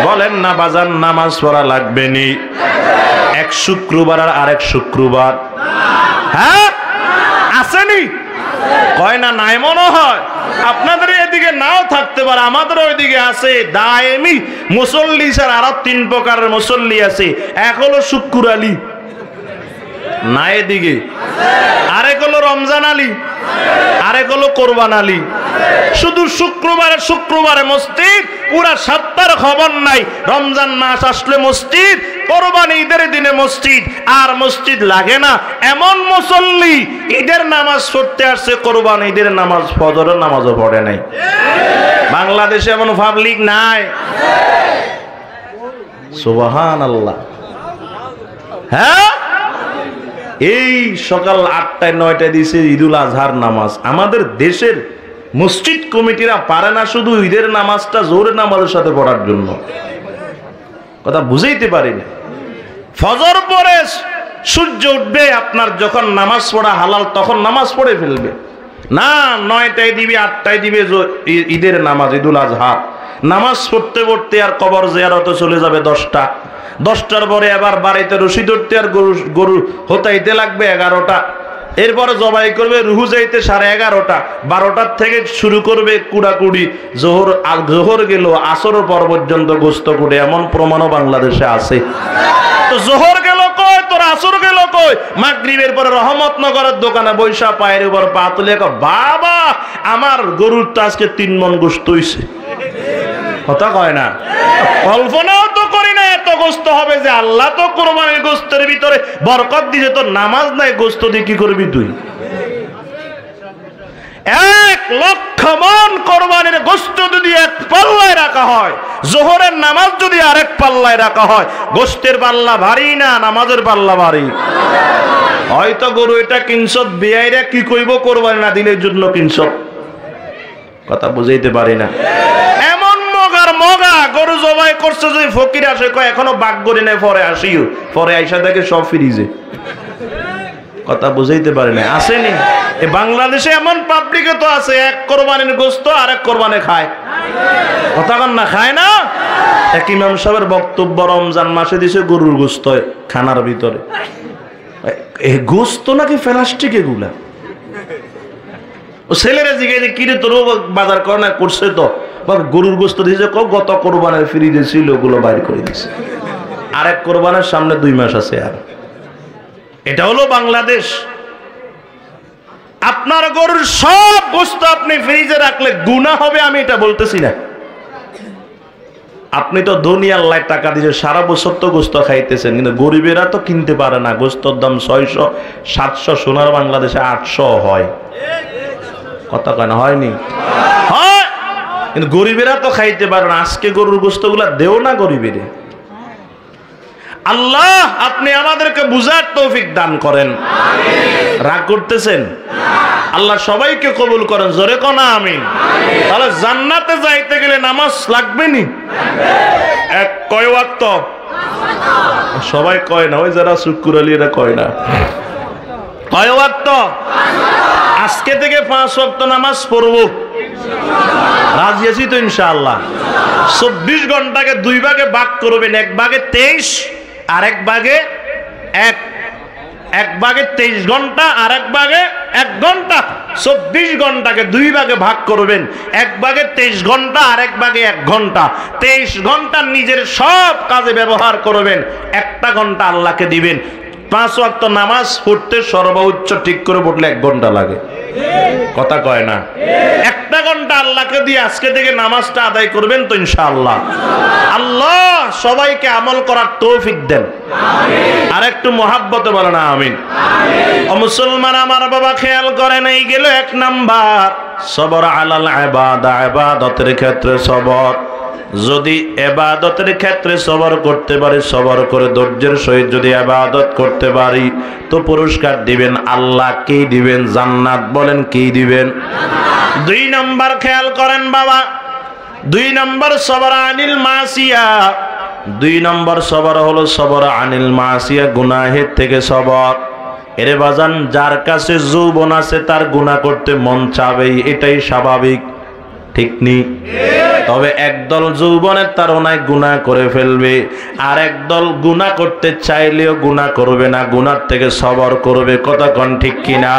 বলেন না বাজান নামাজ পড়া লাগবে নি? এক শুক্রবার আর আরেক শুক্রবার, হ্যাঁ আসেনি? কয় না, নাই মনে হয়। আপনাদের এদিকে নাও থাকতে পারে, আমাদের ওইদিকে আছে দায়েমি মুসল্লি স্যার। আরো 3 প্রকারের মুসল্লি আছে। এক হলো শুক্র আলী, না এদিকে। আরেক হলো রমজান আলী, আরেক হলো কোরবান আলী। শুধু শুক্রবারে শুক্রবারে মসজিদ, পুরা সপ্তাহের খবর নাই। রমজান মাস আসলে মসজিদ, কোরবানি ঈদের দিনে মসজিদ, আর মসজিদ লাগে না এমন মুসল্লি ঈদের নামাজ পড়তে আসছে, কোরবানি ঈদের নামাজ ফজরের নামাজও পড়ে নাই। বাংলাদেশে এমন পাবলিক নাই। সুবহানাল্লাহ। হ্যাঁ, এই সকাল 8টায় 9টায় দিছে ঈদুল আজহার নামাজ। আমাদের দেশের মসজিদ কমিটিরা পারে না শুধু ঈদের নামাজটা জোহরের নামাজের সাথে পড়ার জন্য। কথা বুঝাইতে পারি না। ফজর পরে সূর্য উঠবে, আপনার যখন নামাজ পড়া হালাল তখন নামাজ পড়ে ফেলবে না। 9টায় দিবে, 8টায় দিবে ঈদের নামাজ, ঈদুল আজহা। নামাজ পড়তে পড়তে আর কবর জিয়ারতে চলে যাবে 10টা। 10টার পরে আবার বাড়িতে রশি ধরতে আর গরু হতাইতে লাগবে 11টা। এরপরে জবাই করবে রুহু যাইতে 11:30। 12টার থেকে শুরু করবে কুড়াকুড়ি। জোহর গেল, আসর পর পর্যন্ত গোস্ত কুড়ে, এমন প্রমাণও বাংলাদেশে আছে। তো জোহর গেল কই, তোর আসর গেল কই? মাগরিবের পরে রহমতনগরের দোকানে বৈশা পায়ের উপর পা তুলে বাবা আমার গরুর তো আজকে 3 মণ গোস্ত হইছে। কথা কয় না। কল্পনাও তো করি না এত গোস্ত হবে। যে আল্লাহ তো কোরবানির গোস্তের ভিতরে বরকত দিয়েছে, তোর নামাজ নাই, গোস্ত দিয়ে কি করবি তুই? 1 লক্ষ মণ কোরবানির গোস্ত যদি এক পাল্লায় রাখা হয়, জোহরের নামাজ যদি আরেক পাল্লায় রাখা হয়, গোস্তের পাল্লা ভারী না নামাজের পাল্লা ভারী? হয়তো গরু এটা কিনছ, বিয়াইরা কি কইব কোরবানি না দিনের জন্য কিনছ। কথা বুঝাইতে পারি না। মগা গরু জবাই করছে, যে ফকির আসে কয় এখনো বাঘ গরি নাই, পরে আসিও, পরে আইসা দেখে সব ফ্রিজে। কথা বুঝাইতে পারে না। আসেনি এ বাংলাদেশে এমন পাবলিকে তো আছে, এক কোরবানির গোস্ত আরেক কোরবানি খায়। কথা কন না, খায় না? এক ইমাম সাহেবের বক্তব্য, রমজান মাসে দিছে গরুর গোস্ত খানার ভিতরে। এই গোস্ত নাকি প্লাস্টিক এগুলা। ও ছেলেরা জিজ্ঞাসা কিরে তোর বাজার করে না, করছে তো গরুর গোস্ত দিয়েছে, গত কোরবানের ফ্রিজে ছিল, ওগুলো বাইর করে দিছে। আরেক কোরবানের সামনে 2 মাস আছে। আর এটা হলো বাংলাদেশ। আপনার গরুর সব গোস্ত আপনি ফ্রিজে রাখলে গুনাহ হবে, আমি এটা বলতেছি না। আপনি তো দুনিয়ার লাই টাকা দিয়ে সারা বছর তো গোস্ত খাইতেছেন, কিন্তু গরিবেরা তো কিনতে পারে না। গোস্তর দাম 600 700, সোনার বাংলাদেশে 800 হয়। কথা কেন হয়নি? হয়, কিন্তু গরিবেরা তো খাইতে পারে না। আজকে গরুর গোস্ত গুলা দেও না গরিবের। আল্লাহ আপনি আমাদেরকে বুঝার তৌফিক দান করেন। রাগ করতেছেন? আল্লাহ সবাইকে কবুল করেন, জোরে কোন আমিন। তাহলে জান্নাতে যাইতে গেলে নামাজ লাগবে নি? এক কয় ওয়াক্ত? সবাই কয় না, ওই যারা শুক্র আলী এরা কয় না। কয় ওয়াক্ত? আজকে থেকে 5 ওয়াক্ত নামাজ পড়বো। রাজি আছি তো ইনশাআল্লাহ। 24 ঘন্টাকে 2 ভাগে ভাগ করবেন। 1 ভাগে 23 আর 1 ভাগে 1। 1 ভাগে 23 ঘন্টা আর 1 ভাগে 1 ঘন্টা। 24 ঘন্টাকে 2 ভাগে ভাগ করবেন। 1 ভাগে 23 ঘন্টা আর 1 ভাগে 1 ঘন্টা। 23 ঘন্টা নিজের সব কাজে ব্যবহার করবেন, 1টা ঘন্টা আল্লাহকে দিবেন। 5 ওয়াক্ত নামাজ পড়তে সর্বোচ্চ ঠিক করে পড়লে 1 ঘন্টা লাগে। কথা কয় না? 1টা ঘন্টা আল্লাহকে দিয়ে আজকে থেকে নামাজটা আদায় করবেন তো ইনশাআল্লাহ। আল্লাহ সবাইকে আমল করার তৌফিক দেন। আর একটু মহাব্বতে বলেন আমিন। ও মুসলমান আমার বাবা, খেয়াল করেন, এই গেল 1 নাম্বার সবর আলাল ইবাদা। ইবাদতের ক্ষেত্রে সবর। যদি ইবাদতের ক্ষেত্রে সবর করতে পারি, সবর করে ধৈর্যের সহিত যদি ইবাদত করতে পারি, তো পুরস্কার দিবেন আল্লাহ। কি দিবেন? জান্নাত। বলেন কি দিবেন? 2 নাম্বার খেয়াল করেন বাবা, 2 নাম্বার সবর আনিল মাসিয়া। 2 নাম্বার সবর হলো সবর আনিল মাসিয়া, গুনাহের থেকে সবর। এরে বাজান, যার কাছে যৌবন আছে তার গুনাহ করতে মন চাবেই, এটাই স্বাভাবিক। ঠিক নি? তবে একদল যৌবনের তাড়নায় গুনাহ করে ফেলবে, আর একদল গুনাহ করতে চাইলেও গুনাহ করবে না, গুনার থেকে সবর করবে। কতক্ষণ ঠিক কিনা?